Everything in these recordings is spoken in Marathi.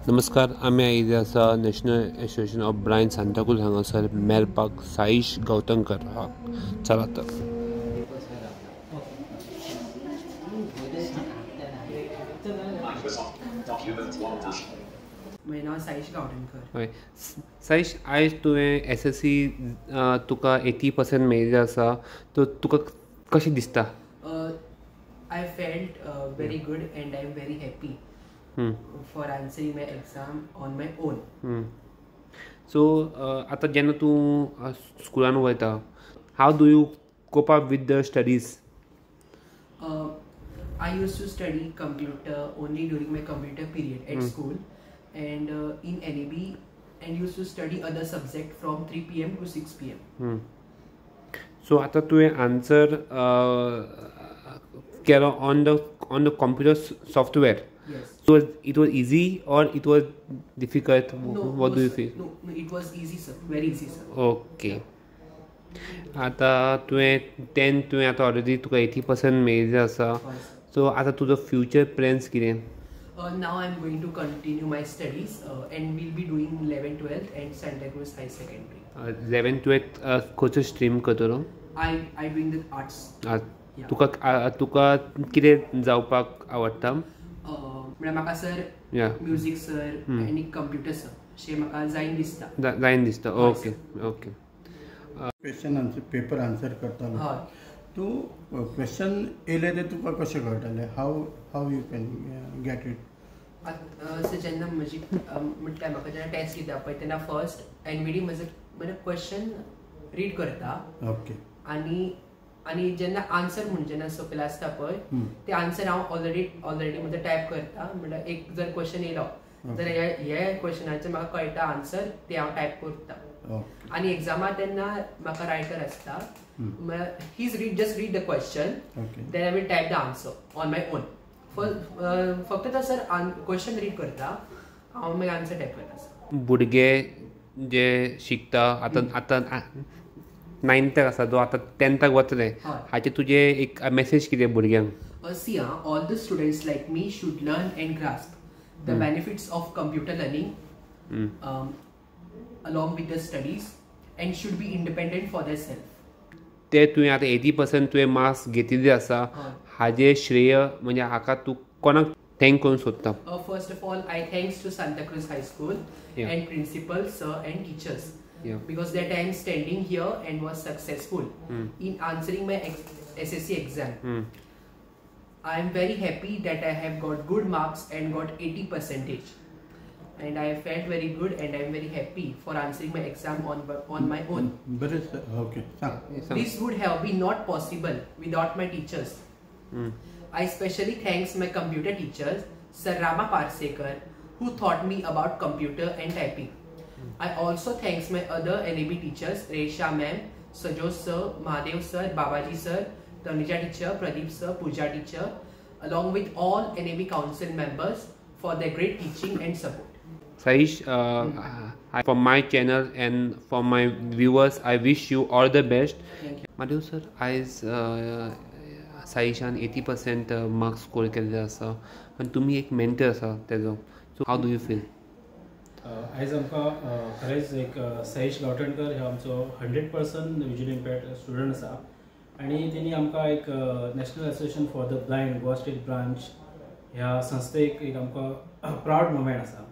नमस्कार, आम्ही आयिल्ले आसा national association of blind Santacruz हांगासर मेळपाक साईश गौतमकर चला तर. म्हजें नांव साईश गावडणकर. हय साईश, आयज तुवें SSC तुका 80% मेळिल्ले आसा, तो तुका कशें दिसता? I felt very good and I am very happy for answering my exam on my own. So आतां जेन्ना तूं स्कुलान वयता, how do you cope up with the studies? I used to study computer only during my computer period at school and in NAB and used to study other subject from 3 PM to 6 PM. So आतां तुवें आन्सर केलो on the computer software. Yes. So it was easy or it was difficult? No, What do you feel? No, it was easy, sir. Very easy, sir. Okay. आतां तुवें आतां ऑलरेडी तुका 80% मेळिल्ले आसा. सो आतां तुजो फ्युचर प्लॅन्स कितें? Now I am going to continue my studies and will be doing 11th, 12th and Santa Cruz High Secondary. 11th, 12th खंयचो स्ट्रीम करतलो? I doing the arts. तुका कितें जावपाक आवडटा? म्हळ्यार म्हाका सर म्युजीक सर आनी कंप्युटर सर अशें म्हाका जायन दिसता. Okay. Question answer paper answer करतालो. हय. तूं क्वेश्चन येयले ते तुका कशें कळटालें? How you can get it? So जेन्ना म्हटल्यार म्हाका जेन्ना टेस्ट दिता पळय तेन्ना फर्स्ट NVD म्हजे क्वेश्चन रीड करता. ओके. आनी जेन्ना आन्सर म्हणून जेन्ना सकयल आसता पळय ते आन्सर हांव ऑलरेडी म्हणजे टायप करता. म्हटल्यार एक जर क्वेश्चन येयलो जाल्यार हे क्वेश्चनाचें म्हाका कळटा आन्सर ते हांव टायप करता. आनी एग्जामाक तेन्ना म्हाका रायटर आसता. He just read the question then I will type the answer on my own. फक्त तो सर क्वेश्चन रीड करता, हांव मागीर आन्सर टायप करता. भुरगे जे शिकता आतां 9th आसा तो आतां 10th वतले, हाचे तुजे एक मेसेज कितें भुरग्यांक? See, all the students like me should learn and grasp the benefits of computer learning along with the studies and should be independent for themselves. ते तुवें आतां 80% तुवें मार्क्स घेतिल्ले आसा, हाजे श्रेय म्हणजे हाका तूं कोणाक थँक करूंक सोदता? First of all, I thanks to Santa Cruz High School and principal, sir and teachers. Because that I am standing here and was successful in answering my SSC exam. I am very happy that I have got good marks and got 80%. And I felt very good and I am very happy for answering my exam on my own. Okay. This would have been not possible without my teachers. I especially thanks my computer teachers, Sir Rama Parsekar, who taught me about computer and typing. I also thanks my other NAB teachers, Resha ma'am, Sajos sir, Mahadev sir, Babaji sir, Tanuja teacher, Pradeep sir, Pooja teacher, along with all NAB council members for their great teaching and support. Saish, from my channel and for my viewers, I wish you all the best. Thank you. Mahadev sir, आयज साईशान 80% मार्क्स स्कोर केल्ले आसा आनी तुमी एक मेंटर आसा तेजो. So how do you feel? आयज आमकां खरेंच एक साईश गावठणकर हो आमचो 100% विज्युअली इम्पेयर्ड स्टुडंट आसा आनी तेणी आमकां एक national association for the blind Goa state branch ह्या संस्थेक एक आमकां प्रावड मुवमेंट आसा.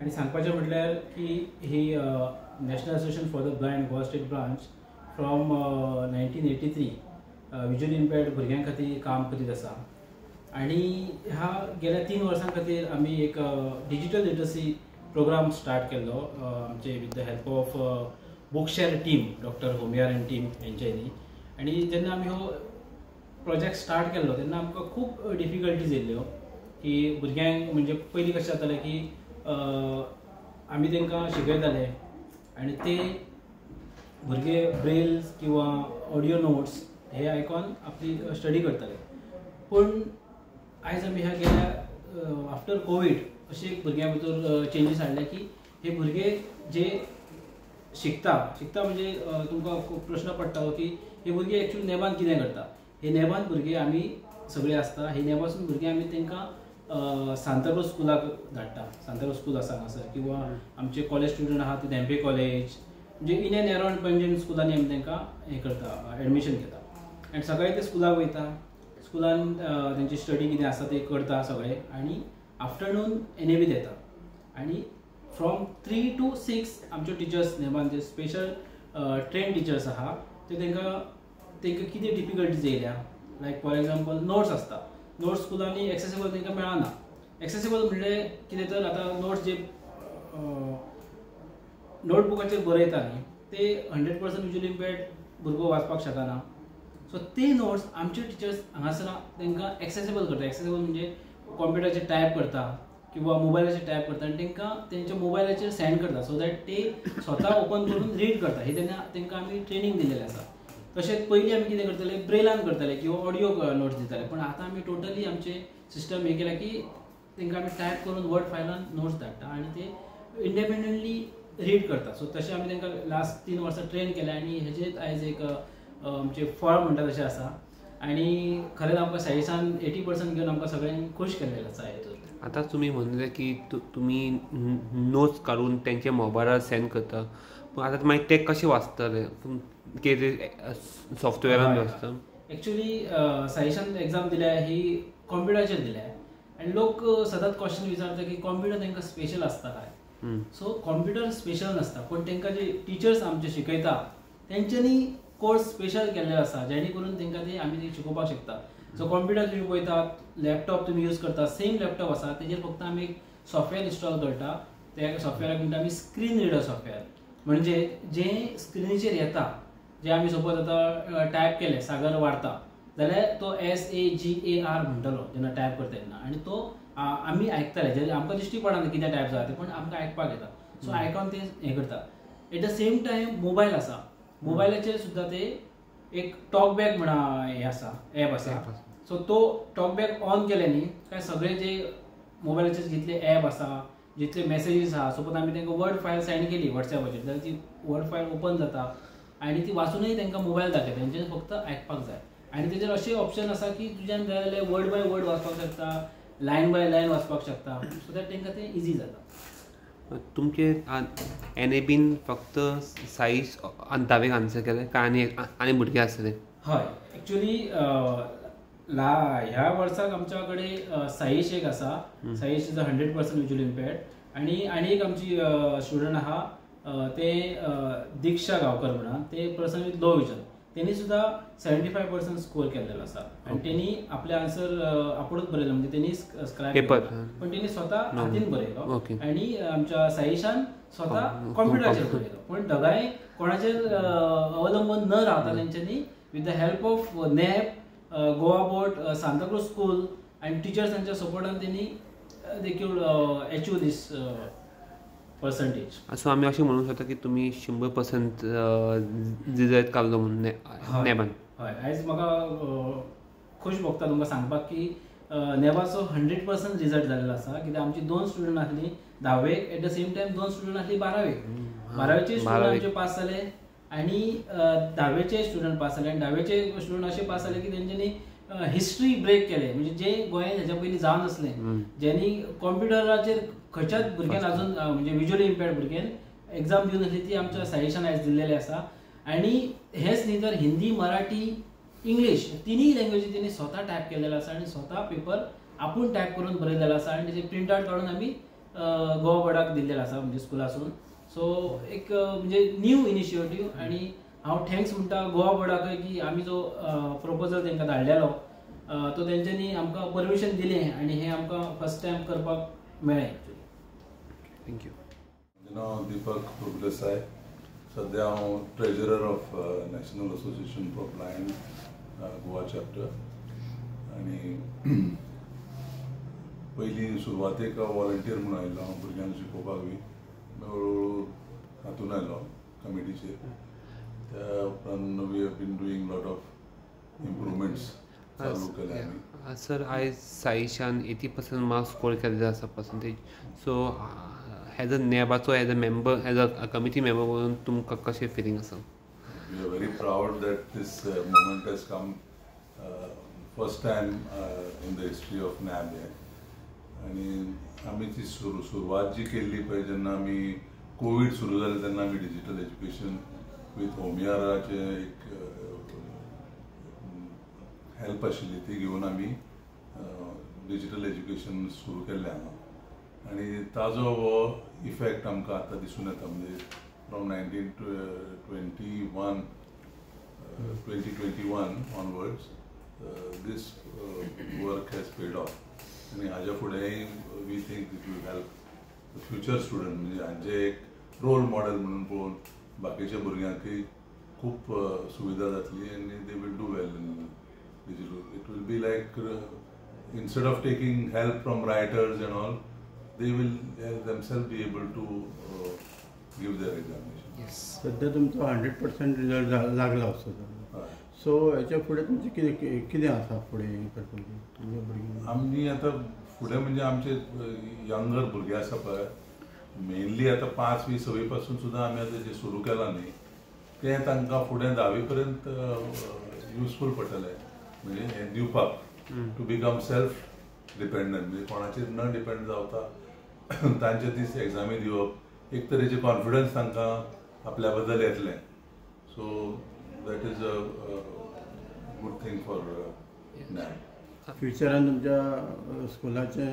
आनी सांगपाचें म्हटल्यार की ही national association for the blind Goa state branch from 1983 visually impaired भुरग्यां खातीर काम करीत आसा. आनी ह्या गेल्या 3 वर्सां खातीर आमी एक डिजिटल लिटरसी प्रोग्राम स्टार्ट केल्लो आमचे with the help of Bookshare team, doctor Homiyar and team हेंच्यांनी. आनी जेन्ना आमी हो प्रोजेक्ट स्टार्ट केल्लो तेन्ना आमकां खूब डिफिकल्टीज येयल्ल्यो की भुरग्यांक म्हणजे पयलीं कशें जातालें की आमी तांकां शिकयताले आनी ते भुरगे ब्रेल्स किंवा ऑडियो नोट्स हे आयकून आपली स्टडी करताले. पूण आयज आमी ह्या गेल्या आफ्टर कोवीड अशें एक भुरग्यां भितर चेंजीस हाडले की हे भुरगे जे शिकता म्हणजे तुमकां प्रश्न पडटा की हे भुरगे एक्चुअली नेबान कितें करता. हे नेबान भुरगे आमी सगळे आसता. हे नेबासून भुरगे आमी तांकां सांताक्रूज स्कुलाक धाडटा. सांताक्रूज स्कूल आसा हांगासर, किंवा आमचे कॉलेज स्टुडंट आहा ते धेंपे कॉलेज, म्हणजे इन एंड अराउंड पंजीम स्कुलांनी आमी तांकां हें करता, एडमिशन घेता. आनी सकाळीं ते स्कुलाक वयता, स्कुलान तेंची स्टडी कितें आसा ते करता सगळे, आनी आफ्टरनून NAB येता. आनी फ्रॉम 3 to 6 आमच्यो टिचर्स नेमान जे स्पेशल ट्रेन टिचर्स आहा ते तांकां कितें डिफिकल्टीज येयल्या, लायक फॉर एग्जाम्पल नोट्स आसता, नोट्स स्कुलांनी एक्सेसिबल तांकां मेळना. एक्सेसिबल म्हणजे कितें तर आतां नोट्स जे नोटबुकाचेर बरयता न्ही ते 100% विज्युअली इम्पेर्ड भुरगो वाचपाक शकना. सो ते नोट्स आमचे टिचर्स हांगासर तांकां एक्सेसिबल करता. एक्सेसिबल म्हणजे कॉम्प्युटराचेर टायप करता किंवा मोबायलाचेर टायप करता आनी तांकां तेंच्या मोबायलाचेर सेंड करता, सो दॅट ते स्वता ओपन करून रीड करता. हे तांकां आमी ट्रेनिंग दिलेलें आसा. तशेंच पयलीं आमी कितें करताले, ब्रेलान करताले किंवा ऑडियो नोट्स दिताले, पण आतां आमी टोटली आमचे सिस्टम हें केला की तांकां आमी टायप करून वर्ड फायलान नोट्स धाडटा आनी ते इंडिपेंडंटली रीड करता. सो तशें आमी तांकां लास्ट 3 वर्सां ट्रेन केल्या आनी हेजेर आयज एक आमचे फळ म्हणटा तशें आसा. आनी खरेंच आमकां सायन्सान 80% घेवन आमकां सगळ्यांक खूश केल्लें आसा हेतून. आता तुम्ही म्हणले की तुम्ही नोट्स काढून त्यांच्या मोबायलार सेंड करता, पण आता मागीर ते कशें वाचतले, सॉफ्टवेरान वाचता? एक्चुअली सायन्सान एग्जाम दिल्या ही कॉम्प्युटराचेर दिल्या आनी लोक सदांच क्वेश्चन विचारता की कॉम्प्युटर तांकां स्पेशल आसता काय. सो कॉम्प्युटर स्पेशल नसता, पण तांकां जे टिचर्स आमचे शिकयता तेंच्यांनी कोर्स स्पेशल केल्ले आसा, जेणे करून तांकां ते आमी शिकोवपाक शकता. सो कॉम्प्युटर तुम्ही पळयतात, लॅपटॉप तुम्ही यूज करता, सेम लॅपटॉप आसा, तेजेर फक्त आमी एक सॉफ्टवेअर इन्स्टॉल करता. त्या सॉफ्टवेअराक म्हणटा आमी स्क्रीन रिडर सॉफ्टवेअर. म्हणजे जे स्क्रिनीचेर येता, जे आमी सपोज आतां टायप केले सागर वार्ता, जाल्यार तो SAGAR म्हणटलो जेन्ना टायप करता तेन्ना, आनी तो आमी आयकताले, जे आमकां दिश्टी पडना कितें टायप जाता तें, पण आमकां आयकपाक येता. सो आयकून ते हें करता. At the same time mobile आसा, मोबायलाचेर सुद्दां ते एक टॉकबॅक म्हणा हें आसा, ॲप आसा. सो तो टॉकबॅक ऑन केले न्ही काय सगळे जे मोबायलाचेर जितले ॲप आसा, जितले मेसेजीस आहा, सपोज आमी तांकां वर्ड फायल सेंड केली वॉट्सॅपाचेर, जाल्यार ती वर्ड फायल ओपन जाता आनी ती वाचूनय तांकां मोबायल दाखयता, तेंचे फक्त आयकपाक जाय. आनी तेजेर अशें ऑप्शन आसा की तुज्यान जाय जाल्यार वर्ड बाय वर्ड वाचपाक शकता, लायन बाय लायन वाचपाक शकता, सो दॅट तांकां तें इजी जाता. तुमचे NABन फक्त 6 अंतावेक आन्सर केले काय आनी भुरगे आसले? हय, एक्चुअली ह्या वर्साक आमच्या कडेन साईश एक आसा. Saish is 100% visually impaired. आनी एक आमची स्टुडंट आहा ते दिक्षा गांवकर म्हणून, ते पर्सन विथ लो विजन, तेणी सुद्धा 75% स्कोर केलेलो आसा. आनी तेणी आपले आन्सर आपुणूच बरयलो, म्हणजे तेणी स्क्रायब केला, पण तेणी स्वता हातीन बरयलो. आनी आमच्या साईशान स्वता कॉम्प्युटराचेर बरयलो. पण दोगांय कोणाचेर अवलंबून न रावता तेंच्यांनी with the help of NAB, Goa board, Santacruz school आनी टिचर्सांच्या सपोर्टान तेणी they could achieve this percentage. So आमी अशें म्हणूंक शकता की तुमी 100% रिजल्ट काडलो म्हणून NABान? हय, आयज म्हाका खूश भोगता तुमकां सांगपाक की NABाचो 100% रिजल्ट जाल्लो आसा. कित्याक आमची 2 स्टुडंट आसली 10वेक, at the same time 2 student आसली 12वेक. 12वेचे स्टुडंट आमचे पास जाले आनी 10वेचे स्टुडंट पास जाले. आनी 10वेचे स्टुडंट अशे पास जाले की तेंच्यांनी हिस्ट्री ब्रेक केले, म्हणजे जे गोंयांत हेच्या पयलीं जावन नासलें, ज्यांनी कॉम्प्युटराचेर खंयच्याच भुरग्यान अजून म्हणजे विज्युअली इम्पेर्ड भुरग्यान एग्जाम दिवन आसली, ती आमच्या सायन्सान आयज दिल्लेली आसा. आनी हेच न्ही तर हिंदी, मराठी, इंग्लीश तिनूय लँग्वेजी तेणी स्वता टायप केलेलो आसा आनी स्वता पेपर आपूण टायप करून बरयलेलो आसा. आनी तेजे प्रिंट आउट काडून आमी गोवा बोर्डाक दिल्लेलो आसा, म्हणजे स्कुलासून. सो एक म्हणजे न्यू इनिशिएटीव. आनी हांव थँक्स म्हणटा गोवा बोर्डाकय की आमी जो प्रपोजल तांकां धाडलेलो तो तेंच्यांनी आमकां परमिशन दिलें आनी हें आमकां फर्स्ट टायम करपाक मेळ्ळें. थँक्यू. दीपक प्रभुदेसाय, सध्या हांव treasurer of national association for blind Goa chapter. आनी पयलीं सुरवातेक वॉलंटियर म्हणून आयिल्लो हांव भुरग्यांक शिकोवपाक बी. हळू हातून आयलो कमिटीचेर. त्या उपरांत we have been doing lot of improvements चालू केल्या आमी. सर आयज साईशान 80% मार्क्स स्कोर केल्ले आसा पर्संटेज. सो एज अ NABाचो as a member, as a committee member म्हणून तुमकां कशें फिलींग आसा? We are very proud that this moment has come first time in the history of NAB. आणि आम्ही ती सुरवात जी केल्ली पळय जेन्ना आमी कोविड सुरू जालें तेन्ना आमी डिजिटल एज्युकेशन विथ होमियाराचे एक हेल्प आशिल्ली ती घेवन आमी डिजिटल एज्युकेशन सुरू केल्लें हांगा आनी ताजो हो इफेक्ट आमकां आतां दिसून येता म्हणजे from 2021 onwards this work has paid off आणि हाज्या फुडेंय we think it will help future student म्हणजे हांचे एक रोल मॉडेल म्हणून पळोवन बाकीच्या भुरग्यांकय खूब सुविधा जातली आनी they will do well in digital it will be like instead of taking help from writers and all, they will themselves be able to give their examination. Yes. सध्या तुमचो 100% रिजल्ट लागला असो सो हेच्या फुडें तुमचें कितें कितें आसा फुडें करपाचें तुमच्या भुरग्यांक आमी आतां फुडें म्हणजे आमचे यंगर भुरगे आसा पळय मेनली आतां 5वी 6वी पासून सुद्दां आमी आतां जें सुरू केलां न्ही तें तांकां फुडें 10वी पर्यंत युजफूल पडटलें म्हणजे हें दिवपाक टू बिकम सेल्फ डिपेंडंट म्हणजे कोणाचेर न डिपेंड जावता तांचे दीस एग्जामी दिवप एक तरेचे कॉन्फिडन्स तांकां आपल्या बद्दल येतलें so that is a good thing for नॅम फ्युचरान तुमच्या स्कुलाचें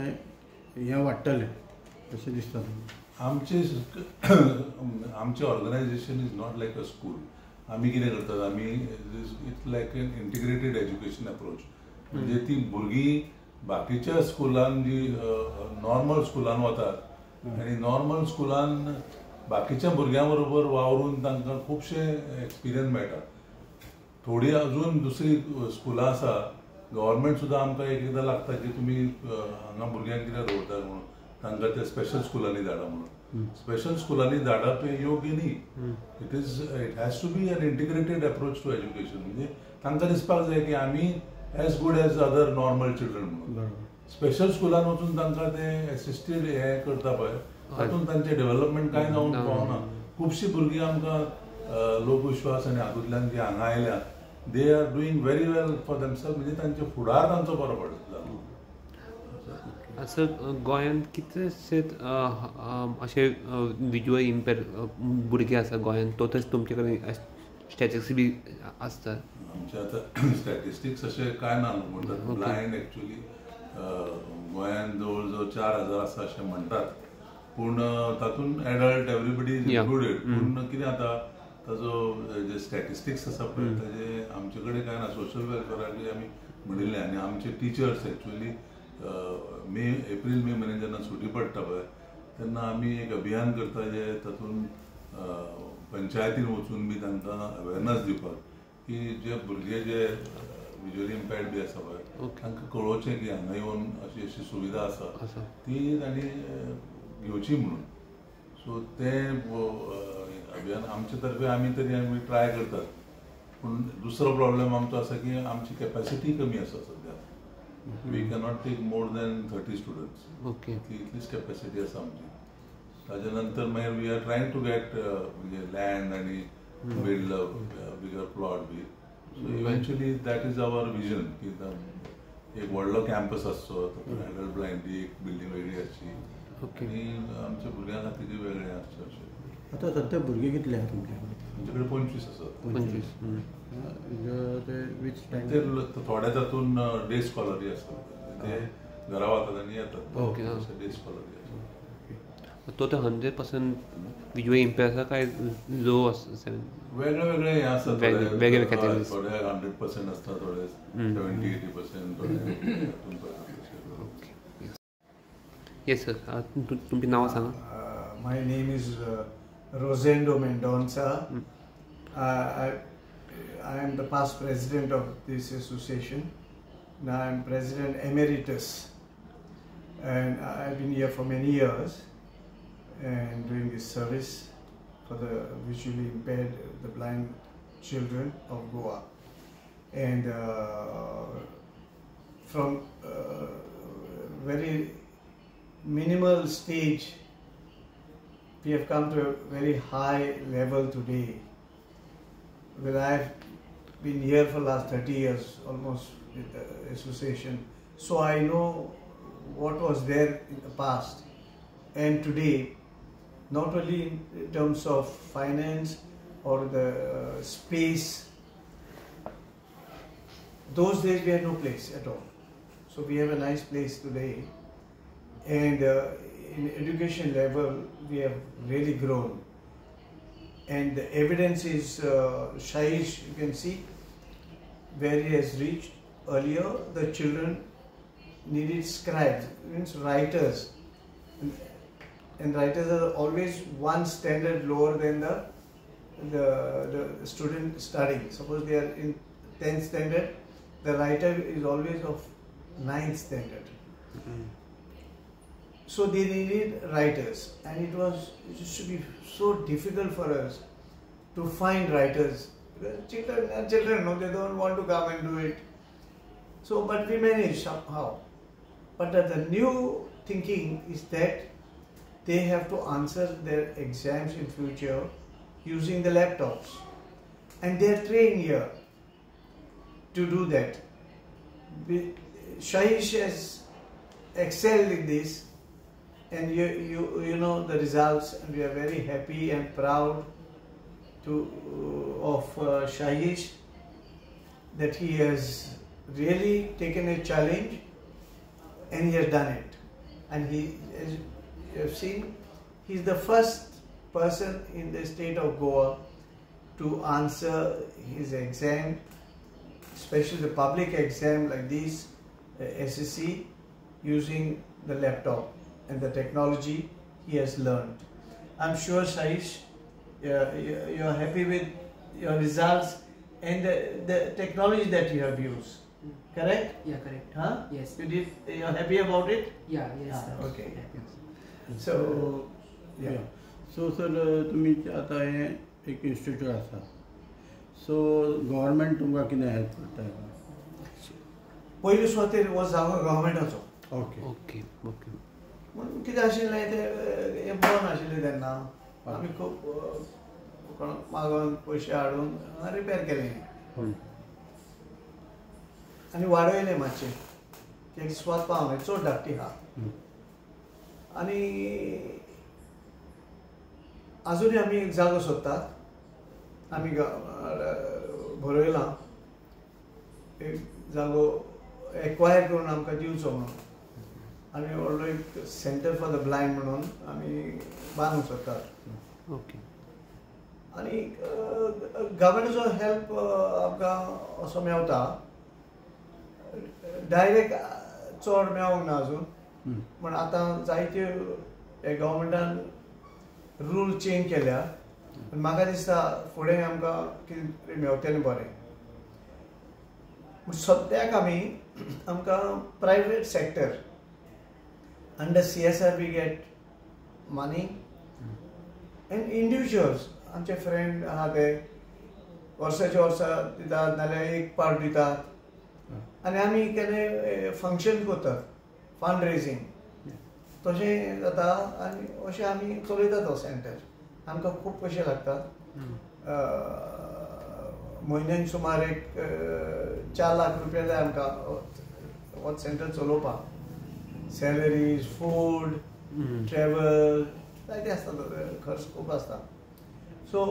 हें वाडटलें अशें दिसता तुमकां आमचें organisation is not like a school आमी कितें करतात आमी it's like an integrated education approach म्हणजे ती भुरगीं बाकीच्या स्कुलान जी नॉर्मल स्कुलान वतात आनी नॉर्मल स्कुलान बाकीच्या भुरग्यां बरोबर वावरून तांकां खुबशे एक्सपिरियन्स मेळटा थोडी अजून दुसरी स्कुलां आसा गव्हर्मेंट सुद्दां आमकां एकदां लागता की तुमी हांगा भुरग्यांक कितें दवरतात म्हणून तांकां त्या स्पेशल स्कुलांनी धाडा म्हणून स्पेशल स्कुलांनी धाडप हें योग्य न्ही it has to be an integrated approach to education म्हणजे तांकां दिसपाक जाय की आमी as good as other normal children म्हणून स्पेशल स्कुलान वचून तांकां ते एसिस्टेड हें करता पळय तातूंत तांचें डेव्हलपमेंट कांय जावंक पावना खुबशीं भुरगीं आमकां लोकविश्वास आनी हातूंतल्यान जी हांगा आयल्या they are doing very well for themselves म्हणजे तांचे फुडार तांचो बरो पडटलो असं गोंयांत कितलेशे अशे विज्युअल इम्पेर भुरगे आसा गोंयांत तोच तुमचे कडेन स्टॅटिस्टिक्स बी आसतात आमचे आतां स्टॅटिस्टिक्स अशें कांय ना म्हणटात ब्लायंड एक्चुली गोंयांत जवळ जवळ 4000 आसा अशें म्हणटात पूण तातूंत एडल्ट एवरीबडी इज इन्क्लुडेड पूण कितें जाता ताजो जे स्टॅटिस्टिक्स आसा पळय ताजे आमचे कडेन कांय ना सोशल वेलफेअराक आमी म्हणिल्लें आनी आमचे टिचर्स एक्चुली एप्रील मे म्हयन्यान जेन्ना सुटी पडटा पळय तेन्ना आमी एक अभियान करता जे तातूंत पंचायतीन वचून बी तांकां अवेरनस दिवपाक की जे भुरगे जे विज्युअली इम्पेर्ड बी आसा पळय तांकां कळोवचें की हांगा येवन अशी अशी सुविधा आसा ती तांणी घेवची म्हणून सो तें अभियान आमचे तर्फे आमी ट्राय करतात पूण दुसरो प्रॉब्लेम आमचो आसा की आमची कॅपॅसिटी कमी आसा सद्या we cannot take more than 30 students okay इतलीच कॅपॅसिटी आसा आमची ताजे नंतर मागीर we are trying to get म्हणजे लँड आनी build bigger plot be so eventually that is our vision की एक व्हडलो कॅम्पस आसचो एडल्ट ब्लायंडली एक बिल्डींग वेगळी आसची आनी आमच्या भुरग्यां खातीर वेगळें आसचें अशें आतां सध्या भुरगे कितले आहा तुमचे आमचे कडेन 25 आसात 25 ते थोड्या तातूंत डे स्कॉलरी आसतात ते घरा वतात आनी येतात डे स्कॉलरी आसा तो 100% विज्युअल इम्पेर आसा काय लो आसा वेगळे वेगळे हे आसतात वेगळे कॅटेगरीज थोडे 100% आसता थोडे 70-80% थोडे येस सर तुमचें नांव सांगा My name is Rosendo Mendonça. I am the past president of this association. Now I am president emeritus, and I have been here for many years and doing this service for the visually impaired, the blind children of Goa. And from very minimal stage, we have come to a very high level today. Well, I've been here for the last 30 years almost with the association, so I know what was there in the past and today, not only in terms of finance or the space. Those days we had no place at all. So we have a nice place today, and in education level we have really grown. And the evidence is Shahish, you can see where he has reached. Earlier the children needed scribes, means writers, and writers are always one standard lower than the student studying. Suppose they are in 10th standard, the writer is always of 9th standard. So they needed writers, and it used to be so difficult for us to find writers. Children, no, they don't want to come and do it. So, but we managed somehow. But the new thinking is that they have to answer their exams in future using the laptops, and they are trained here to do that. Shahish has excelled in this, and you know the results, and we are very happy and proud of Shahish, that he has really taken a challenge and he has done it. And he, as you have seen, he is the first person in the state of Goa to answer his exam, especially the public exam like this, SSC, using the laptop and the technology he has learned. I'm sure, Shahish, you are happy with your results and the technology that you have used. Correct? Yeah, correct. Huh? Yes. You are happy about it? Yeah, yes. Ah, okay. Yeah. So, yeah. So sir तुमी आतां हें एक इन्स्टिट्यूट आसा, सो गव्हर्मेंट तुमकां कितें हेल्प करता? पयलीं सुवातेर हो जागो गव्हर्मेंटाचो. Okay okay okay. म्हणून कितें आशिल्लें तें बंद आशिल्लें तेन्ना. आमी खूब कोणाक मागोन पयशे हाडून रिपेर केलें आनी वाडयलें मातशें. एक स्वाद पावलें, चड धाकटी आहा. आनी अजूनय आमी एक जागो सोदतात. आमी बरयलां एक जागो एक्वायर करून आमकां दिवचो म्हणून. आमी व्हडलो एक सेंटर फॉर द ब्लायंड म्हणून आमी बांदूंक सोदतात. ओके. आनी गव्हर्मेंटाचो हेल्प आमकां असो मेवता. डायरेक्ट चड मेळोंक ना अजून, पूण आतां जायत्यो हे गव्हर्मेंटान रूल चेंज केल्या. पूण म्हाका दिसता फुडें आमकां कितें मेवतलें बरें. पूण सद्याक आमकां private sector under CSR we get money, and individuals आमचे फ्रेंड आहा ते वर्साचे वर्सा दितात नाल्यार एक पार्ट दितात आनी आमी केन्ना फंक्शन करतात, फंड रेजिंग तशें जाता. आनी अशें आमी चलयतात हो सेंटर. आमकां खूब पयशे लागतात. म्हयन्याक सुमार एक 4 लाख रुपया जाय आमकां हो सेंटर चलोवपाक. सॅलरीज, फूड, ट्रॅवल, जायते आसता, खर्च खूब आसता. So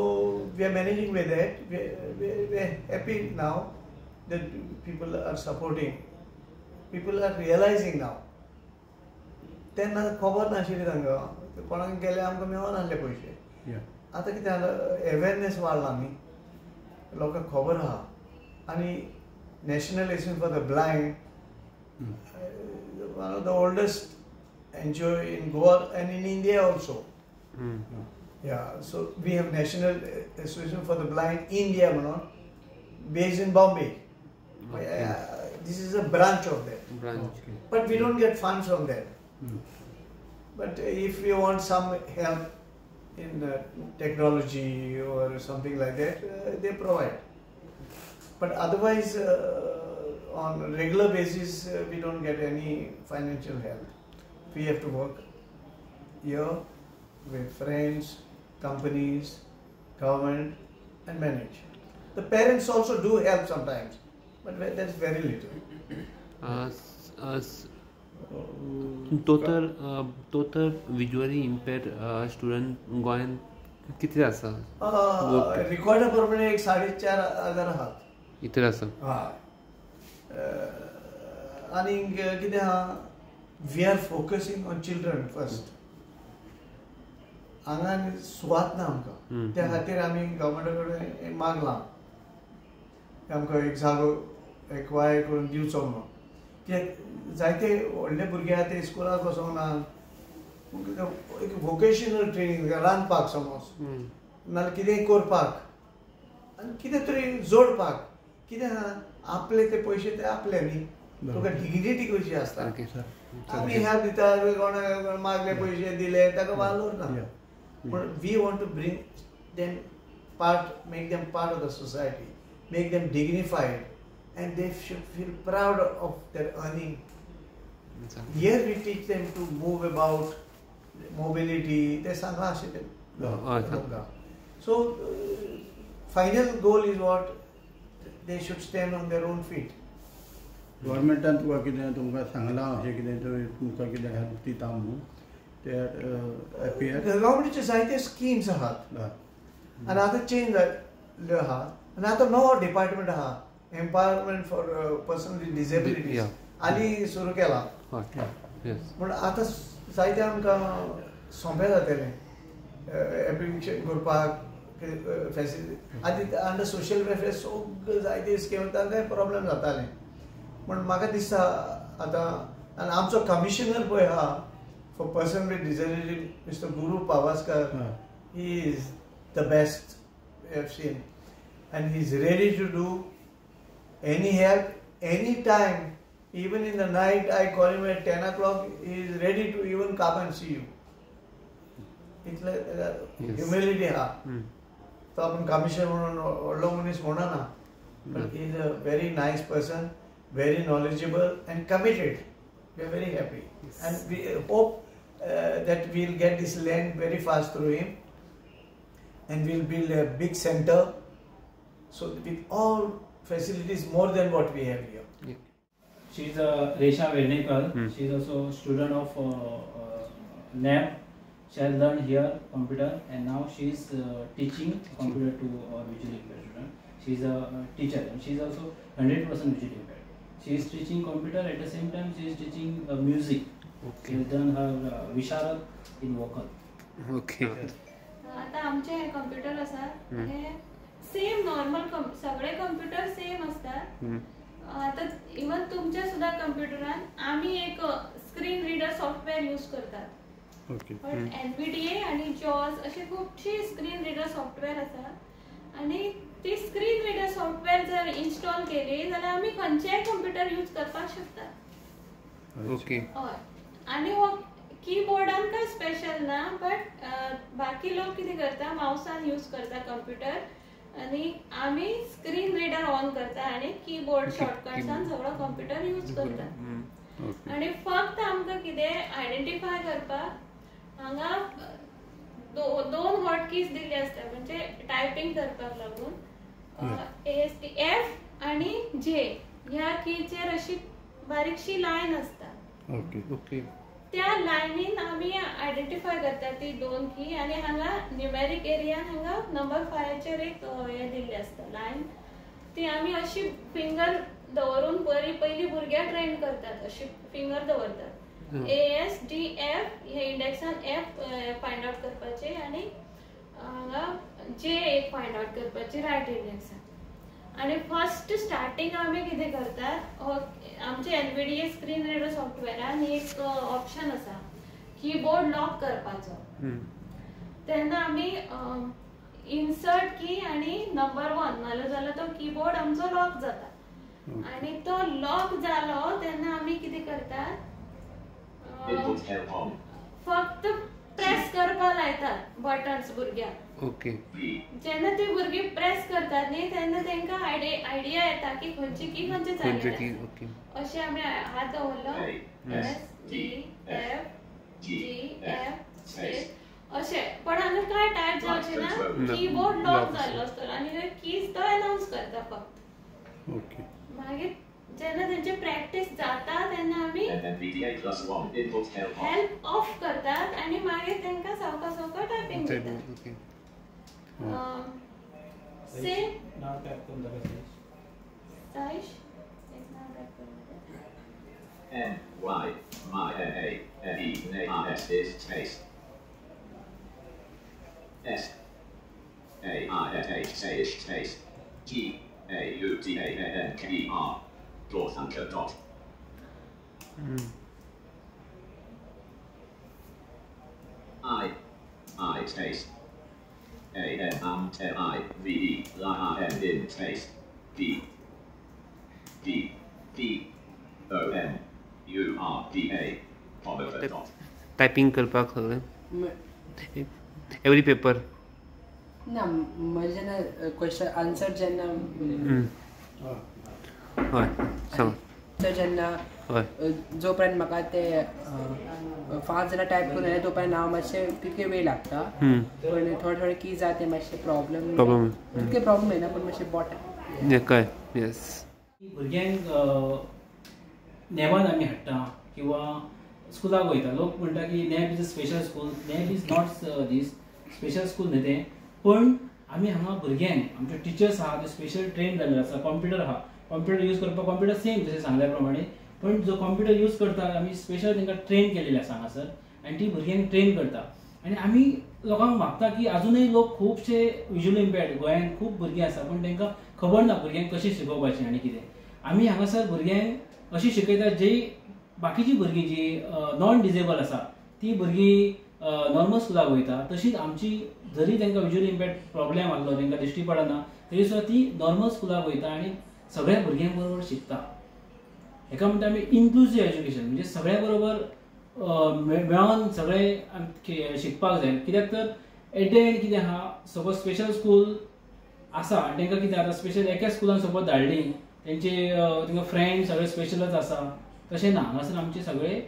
we are managing with that. We are happy now that people are supporting. People are realizing now. तेन्ना खबर नाशिल्ली तांकां, कोणाक गेले आमकां मेळनासले पयशे. आतां कितें जालां, अवेरनेस वाडला न्ही, लोकांक खबर आहा. आनी national association for the blind, one of the oldest NGO in Goa and in India also. Yeah, so we have National Association for the Blind India, based in Bombay. This is a branch of that. Okay. But we don't get funds from that. But if we want some help in technology or something like that, they provide. But otherwise, on a regular basis, we don't get any financial help. We have to work here with friends, companies, government, and manage. The parents also do help sometimes, but that's very little. तो तर विज्युअली इम्पेर्ड स्टुडंट गोंयांत कितले आसा? रिकॉर्डा प्रमाणे एक 4,500 आहात इतर आसा. आनी कितें आहा, we are focusing on children first. हांगा सुवात ना आमकां, त्या खातीर आमी गव्हर्मेंटा कडेन मागलां आमकां एक जागो एक्वायर करून दिवचो म्हणून. कित्याक जायते व्हडले भुरगे आहा ते स्कुलाक वचोंक ना. एक वोकेशनल ट्रेनींग, रांदपाक समज नाल्यार कितेंय करपाक आनी कितें तरी जोडपाक. कितें आहा, आपले ते पयशे ते आपले न्ही, तुका डिग्निटी कशी आसता. आमी ह्या दिता कोणाक मागले पयशे दिले ताका वालोर ना. पूण we want to bring them part, make them part of the society, make them dignified and they should feel proud of their earning. Here we teach them to move about, mobility, they sanga ashe te. So final goal is what they should stand on their own feet. गव्हर्मेंटान तुमकां सांगलां अशें कितें तुमकां कितें हेल्प दिता म्हणून ते एपीआर गव्हर्मेंटाचे जायते स्किम्स आहात आनी आतां चेंज जाल्ल्यो आहा आनी आतां नवो डिपार्टमेंट आहा, empowerment for person with disability हालीं सुरू केला. पूण आतां जायते आमकां सोंपें जातलें एप्लिकेशन करपाक, फेसिलिटी. आदी अंडर सोशियल वेलफेअर सगळे जायते स्कीम तांकांय प्रॉब्लेम जाताले. पूण म्हाका दिसता आतां, आनी आमचो कमिशनर पळय आहा for person with disability, mister Guru Pawaskar, he is the best we have seen and he is ready to do any help, any time, even in the night. I call him at 10 o'clock, he is ready to even come and see you. It's like humility ha. So आपण कमिशन म्हणून व्हडलो मनीस म्हणना, but he is a very nice person, very knowledgeable and committed. We are very happy and we hope that we will get this land very fast through him and we will build a big center, so with all facilities more than what we have here. She is Resha Venekar. She is also a student of NAB. She has learned here computer and now she is teaching computer to visually impaired students. She is a teacher and she is also 100% visually impaired. She is teaching computer, at the same time she is teaching music. She has done her Visharad in vocal. Okay. आता आमचे कम्प्युटर आसा हे सेम नॉर्मल सगळे कम्प्युटर सेम असतात. आता इवन तुमच्या सुद्धा कम्प्युटरान आम्ही एक स्क्रीन रीडर सॉफ्टवेअर यूज करतात. पण एनव्हीडीए आणि जॉज असे खूपशी स्क्रीन रीडर सॉफ्टवेअर आसा आणि ती स्क्रीन रीडर सॉफ्टवेअर जर इन्स्टॉल केली जाल्यार आम्ही खंयचेय कम्प्युटर यूज करपाक शकतात. ओके. हय. आणि हो कीबोर्डान काय स्पेशल ना, बट बाकी लोक कितें करता, माउसान यूज करता कम्प्युटर आणि आम्ही स्क्रीन रीडर ऑन करता आणि कीबोर्ड शॉर्टकट्सान सगळो कम्प्युटर यूज करता. आणि फक्त आमकां कितें आयडेंटिफाय करपाक हांगा दोन हॉट कीज दिल्ले आसता, म्हणजे टायपिंग करपाक लागून F आणि J ह्या कीचेर अशी बारीकशी लायन आसता. ओके. त्या लायनीन आम्ही आयडेंटिफाय करतात ती दोन की आणि हांगा न्यूमेरिक एरियान हांगा नंबर 5 चेर एक हे दिल्ले आसता लायन. ती आम्ही अशी फिंगर दवरून पयली भुरग्याक ट्रेन करतात, अशी फिंगर दवरतात. ASDF हे इंडेक्सान F फायंड आउट करपाचे आणि हांगा J एक फायंड आउट करपाची रायट इंडेक्सान. आणि फर्स्ट स्टार्टिंग आम्ही कितें करतात, आमचे एनव्हीडीए स्क्रीन रीडर सॉफ्टवेअरान एक ऑप्शन आसा कीबोर्ड लॉक करपाचो. तेन्ना आमी इन्सर्ट की आणि नंबर 1 नाल्यार जाल्यार तो कीबोर्ड आमचो लॉक जाता. आणि तो लॉक जालो तेन्ना आमी कितें करतात, फक्त प्रेस करपाक लायतात बटन्स भुरग्याक. ओके. जेन्ना ती भुरगीं प्रेस करतात न्ही तेन्ना तांकां आयडिया येता की खंयची की खंयचे जाग्यार. अशें आमी हात दवरलो STFGF अशें, पण हांगा काय टायप जावचें ना, कीबोर्ड लॉक जाल्लो आसतलो आनी कीज तो अनाउन्स करता फक्त. ओके. मागीर जेन्ना तेंची प्रॅक्टीस जाता तेन्ना आमी हेल्प ऑफ करतात आनी मागीर तेंकां सावका टायपिंग दितात. सेम नाव टाइप करून दाखवा. साईश एक नाव टाइप करून NYMANE space SAISH space GAUTANKER Dorthanker dot. I space ANMTIVE in space DONURDA Poverty dot. Typing करपाक सगळें एवरी पेपर ना म्हणजे जेन्ना क्वेश्चन आन्सर जेन्ना हय सांग जेन्ना हय जो पर्यंत म्हाका ते 5 जाणां टायप करून येता तो पर्यंत हांव मातशें तितके वेळ लागता पण थोडे की जाता ते मातशे प्रॉब्लेम तितके प्रॉब्लेम येना पण मातशे बोट कळ्ळें. येस भुरग्यांक नेवान आमी हाडटा किंवा स्कुलाक वयता. लोक म्हणटा की NAB is a special school. NAB is not this special school न्ही तें, पण आमी हांगा भुरग्यांक आमचे टिचर्स आहा ते स्पेशल ट्रेन जाल्ले आसा. कॉम्प्युटर आहा, कॉम्प्युटर यूज करपाक कॉम्प्युटर सेम जशें सांगल्या प्रमाणे, पण जो कॉम्प्युटर यूज करता आमी स्पेशल तांकां ट्रेन केलेले आसा हांगासर आनी ती भुरग्यांक ट्रेन करता. आनी आमी लोकांक मागता की आजुनूय लोक खुबशे विज्युअल इम्पेर्ड गोंयांत खूब भुरगीं आसा पण तांकां खबर ना भुरग्यांक कशें शिकोवपाचें आनी कितें. आमी हांगासर भुरग्यांक अशी शिकयतात जी बाकीची भुरगीं जी नॉन डिजेबल आसा ती भुरगीं नॉर्मल स्कुलाक वयता तशीच आमची जरी तांकां विज्युअल इम्पेर्ड प्रॉब्लेम आसलो तांकां दिश्टी पडना तरी सुद्दां ती नॉर्मल स्कुलाक वयता आनी सगळ्या भुरग्यां बरोबर शिकता. हेका म्हणटा आमी इन्क्लुसीव एज्युकेशन. म्हणजे सगळ्या बरोबर मेळोन सगळे शिकपाक जाय. कित्याक तर एट द एंड कितें आहा, सपोज स्पेशल स्कूल आसा आनी तांकां कितें आतां स्पेशल एका स्कुलान सपोज धाडली तेंचे तांकां फ्रेंड सगळे स्पेशलच आसा तशें ना. हांगासर आमचे सगळे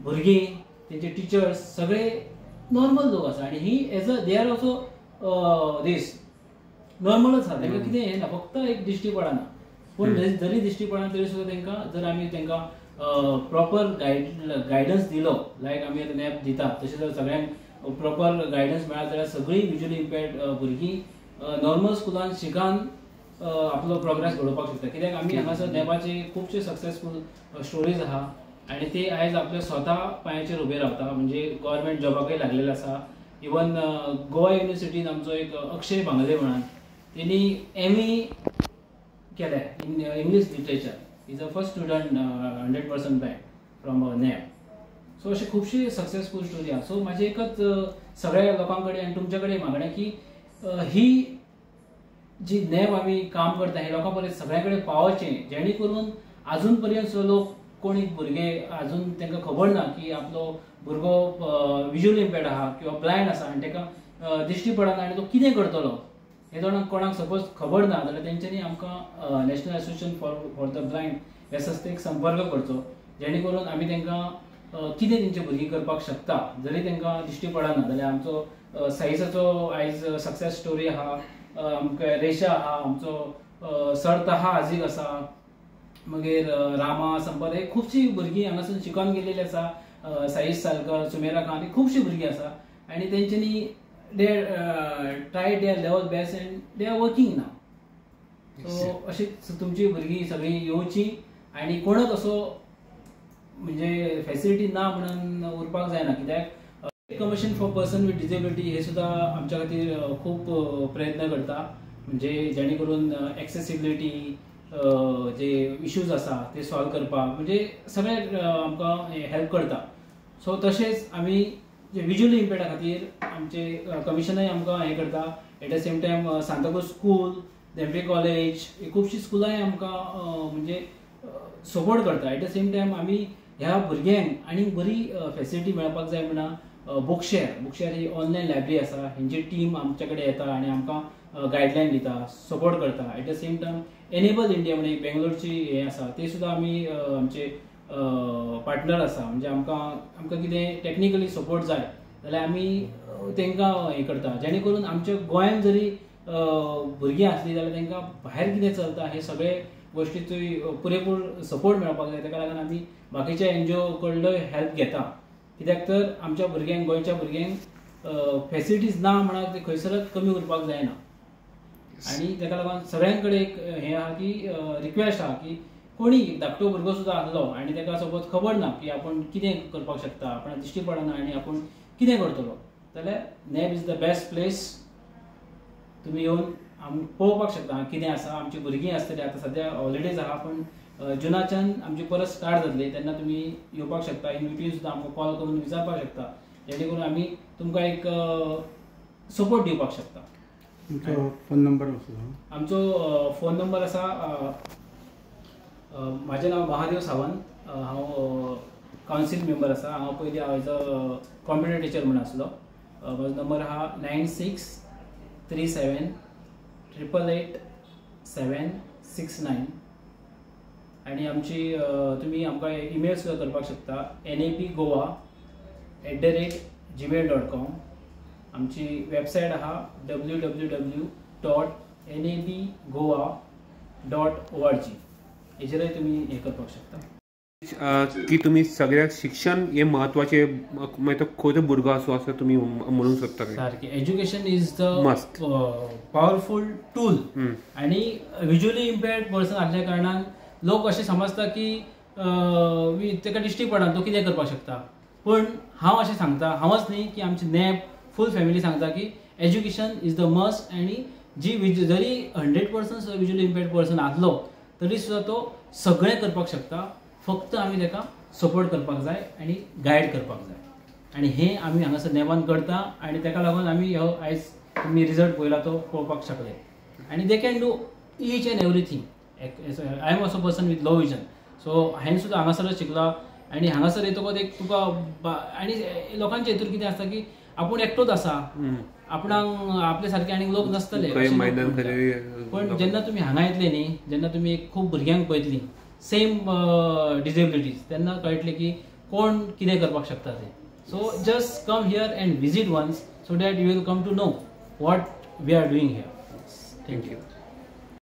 भुरगीं तेंचे टिचर्स सगळे नॉर्मल लोक आसा आनी he as a they are also this नॉर्मलच आसा. तांकां कितें हें ना, फक्त एक दिश्टी पडना. पूण जरी दिश्टी पडना तरी सुद्दां तांकां जर आमी तांकां प्रॉपर गायडन्स दिलो, लायक आमी आतां नॅब दिता तशें जर सगळ्यांक प्रॉपर गायडन्स मेळ्ळा जाल्यार सगळीं विज्युअली इम्पेर्ड भुरगीं नॉर्मल स्कुलान शिकान आपलो प्रोग्रेस घडोवपाक शकता. कित्याक आमी हांगासर नॅबाचे खुबशे सक्सेसफूल स्टोरीज आहा आनी ते आयज आपल्या स्वता पांयाचेर उबे रावता. म्हणजे गव्हर्मेंट जॉबाकय लागलेले आसा. इवन गोवा युनिवर्सिटीन आमचो एक अक्षय भांगले म्हणून तेणी ME केल्या in English literature. Is a first student 100% bank from nab. So अशे खुबशी सक्सेसफूल स्टोरी आहा. सो म्हाजें एकच सगळ्या लोकां कडेन आनी तुमचे कडेन मागणें की ही जी नॅब आमी काम करता हे लोकां पर्यंत सगळ्या कडेन पावचें, जेणे करून आजून पर्यंत लोक कोणी भुरगे आजून तांकां खबर ना की आपलो भुरगो विज्युअल इम्पेर्ड आहा किंवा ब्लायंड आसा आनी ताका दिश्टी पडना आनी तो कितें करतलो हे कोणाक सपोज खबर ना जाल्यार तेंच्यांनी आमकां national association for the blind ह्या संस्थेक संपर्क करचो, जेणे करून आमी तांकां कितें तेंचे भुरगीं करपाक शकता. जरी तांकां दिश्टी पडना जाल्यार आमचो साईसाचो आयज सक्सेस स्टोरी आहा, आमकां रेशा आहा, आमचो सर तहा हाजीक आसा, मागीर रामा संपत हे खुबशीं भुरगीं हांगासून शिकून गेलेलीं आसा. साईश सालकर, सुमेरा खान ही खुबशीं भुरगीं आसा आनी तेंच्यांनी they try their level best and they are working now. So अशी तुमची भुरगीं सगळीं येवची आनी कोणच असो म्हणजे फॅसिलिटी ना म्हणून उरपाक जायना. कित्याक commission for person with disability हे सुद्दां आमच्या खातीर खूब प्रयत्न करता. म्हणजे जेणे करून एक्सेसिबिलिटी जे इश्यूज आसा ते सॉल्व करपाक म्हणजे सगळे आमकां हेल्प करता. सो तशेंच आमी जे विज्युअली इम्पेर्डा खातीर आमचे कमिशनय आमकां हें करता. At the same time Santacruz school, Dempe college ही खुबशीं स्कुलांय आमकां म्हणजे सपोर्ट करता. एट द सेम टायम आमी ह्या भुरग्यांक आनी बरी फॅसिलिटी मेळपाक जाय म्हणून बुकशेअर ही ऑनलायन लायब्ररी आसा, हेंची टीम आमचे कडेन येता आनी आमकां गायडलायन दिता, सपोर्ट करता. At the same time enable India म्हणून बेंगलोरची हें आसा ते सुद्दां आमी आमचे पार्टनर आसा. म्हणजे आमकां कितें टॅक्निकली सपोर्ट जाय जाल्यार आमी तांकां हें करता, जेणे करून आमच्या गोंयांत जरी भुरगीं आसलीं जाल्यार तांकां भायर कितें चलता हे सगळे गोष्टीचो पुरेपूर सपोर्ट मेळपाक जाय. ताका लागून आमी बाकीच्या NGO कडलो हेल्प घेता. कित्याक तर आमच्या भुरग्यांक, गोंयच्या भुरग्यांक फॅसिलिटीज ना म्हणून ते खंयसरच कमी उरपाक जायना. आनी ताका लागून सगळ्यां कडेन एक हें आहा की रिक्वेस्ट आहा की कोणी धाकटो भुरगो सुद्दां आसलो आनी ताका सपोज खबर ना की आपूण कितें करपाक शकता, आपणाक दिश्टी पडना आनी आपूण कितें करतलो, जाल्यार nab is the best place. तुमी येवन पळोवपाक शकता कितें आसा. आमची भुरगीं आसतली, आतां सद्या हॉलिडेज आहा, पण जुनाच्यान आमची परत स्टार्ट जातली तेन्ना तुमी येवपाक शकता. इन बिटवीन सुद्दां आमकां कॉल करून विचारपाक शकता, जेणे करून आमी तुमकां एक सपोर्ट दिवपाक शकता. तुमचो फोन नंबर आमचो फोन नंबर आसा, म्हाजें नांव महादेव सावंत, हांव कावन्सील मेंबर आसा. हांव पयलीं एज अ कॉम्प्युटर टिचर म्हणून आसलो. म्हजो नंबर आहा 9637888769. आनी आमची तुमी आमकां ईमेल सुद्दां करपाक शकता nabgoa@gmail.com. आमची वेबसायट आहा www.nabgoa.org. हेजेरय तुमी हें करपाक शकता. की तुमी सगळ्याक शिक्षण हे महत्वाचे, मागीर तो खंयचो भुरगो आसूं असो तुमी म्हणूंक सोदता. सारकें, education is the must powerful tool. आनी विज्युअली इम्पेर्ड पर्सन आसल्या कारणान लोक अशें समजता की ताका दिश्टी पडना तो कितें करपाक शकता. पण हांव अशें सांगता, हांवच न्ही की आमची नॅब फूल फॅमिली सांगता की एज्युकेशन इज द मस्ट. आनी जी जरी 100% विज्युअली इम्पेर्ड पर्सन आसलो तरी सुद्दां तो सगळें करपाक शकता. फक्त आमी ताका सपोर्ट करपाक जाय आनी गायड करपाक जाय. आनी हें आमी हांगासर नॅबान करता. आनी ताका लागून आमी हो आयज तुमी रिजल्ट पळयला तो पळोवपाक शकले. आनी they can do each end everything. I am also person with low vision, so हांवें सुद्दां हांगासरच शिकला. आनी हांगासर येतकच एक तुका आनी लोकांच्या हितूर कितें आसता की आपूण एकटोच आसा, आपणाक आपले सारके आनी लोक नसतले. पण जेन्ना तुमी हांगा येतले न्ही, जेन्ना तुमी एक खूब भुरग्यांक पळयतलीं सेम डिसेबिलिटीज, तेन्ना कळटलें की कोण कितें करपाक शकता ते. So just come here and visit once so that you will come to know what we are doing here. Thank you.